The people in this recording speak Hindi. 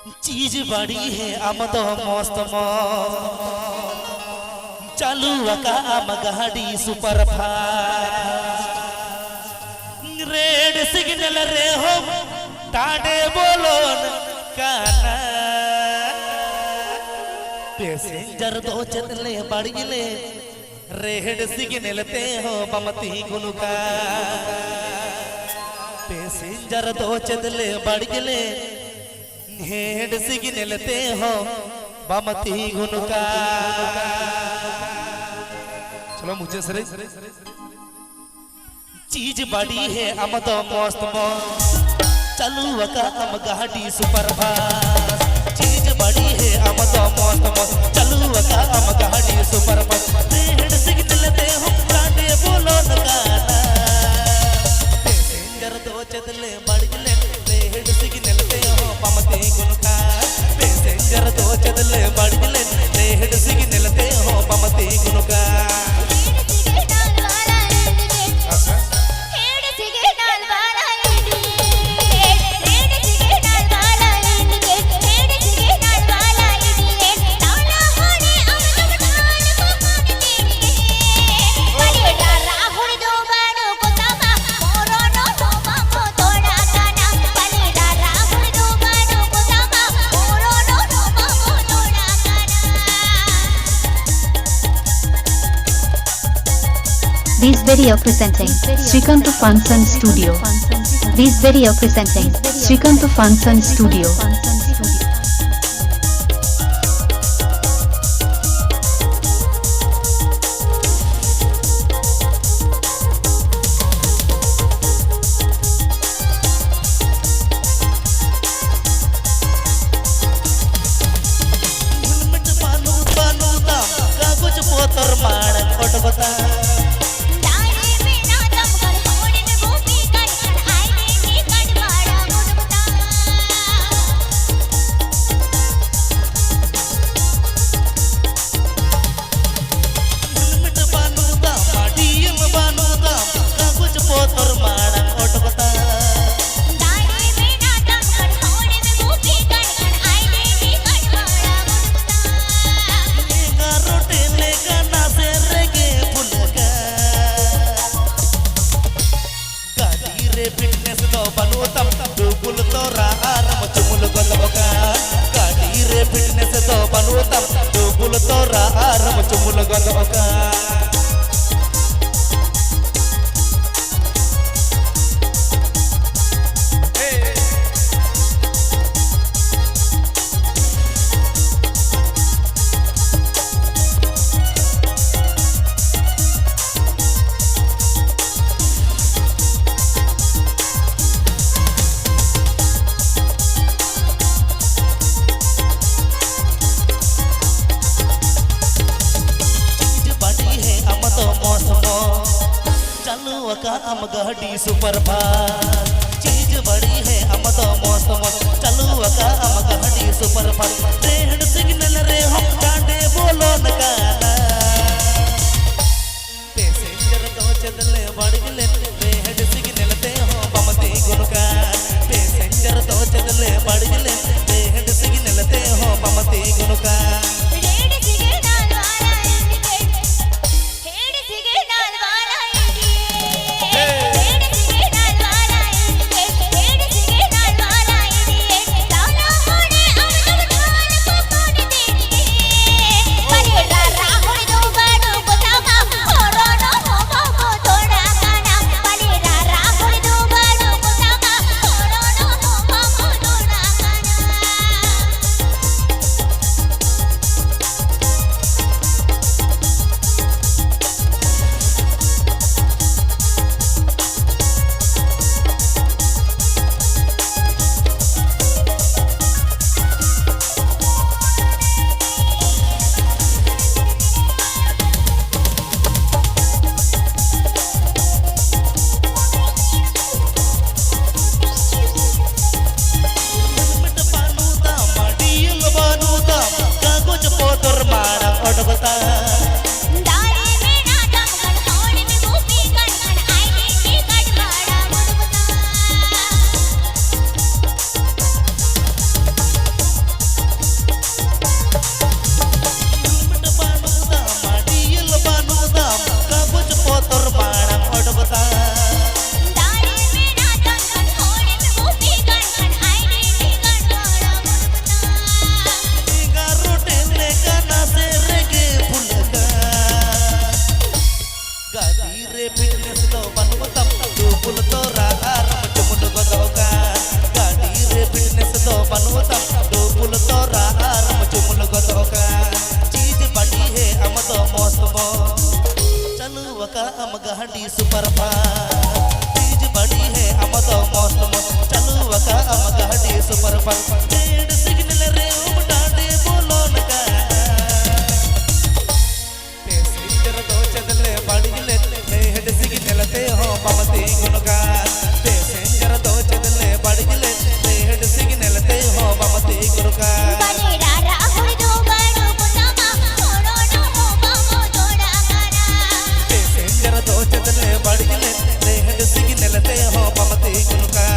चीज बड़ी है आमद मस्त चालू का आम गाड़ी सुपर फास्ट रेड सिग्नल रे हो टाडे बोलो काना पैसेंजर दो चतले बड़ीले रेड सिग्नल ते हो बमती गुनुका पैसेंजर दो चतले बड़ीले हेड सिग्नल ते हो बमती गुनुका। चलो मुझे सरे चीज बड़ी है आमद मस्त चालू का आम गाड़ी सुपर फास्ट चीज बड़ी है आमद मस्त चालू का आम गाड़ी सुपर फास्ट हेड सिग्नल ते हो काटे बोलो नकाना पैसेंजर दो चदले बड़गले हेड सिग्नल ते हो बमती गुनुका पैसेंजर दो चदले बड़गले हेड सिग्नल ते हो बमती गुनुका। This video presenting Srikanth Funson Studio. This video presenting Srikanth Funson Studio. Fitness तो बनोतम डुबुल तोरा आरम चुमुल गदोका का आम गाड़ी सुपर फास्ट चीज बड़ी है आमद मस्त चालू का आम गाड़ी सुपर फास्ट रेड सिग्नल रे हम कांडे बोलो नकाना पैसेंजर दो चदले बड़गले रेड सिग्नल ते हो बमती गुनुका पैसेंजर दो चदले बड़गले रेड सिग्नल ते हो बमती गुनुका। तो बनुता डुबुल तोरा आरम चुमुल गदोका चीज बड़ी है हम तो मस्त मो चलू वका हम गाड़ी सुपर फास्ट चीज बड़ी है हम तो मस्त मो चलू वका हम गाड़ी सुपर फास्ट रेड सिग्नल रे उमडाडे बोलो नका पैसेंजर तो चदले बड़ीले हेड सिग्नल ते हो बमती गुनका पैसेंजर तो चदले बड़ीले हेड सिग्नल ते हो बमती गुनका पैसेंजर तो चदले बड़ीले हेड सिग्नल ते हो बमती गुनका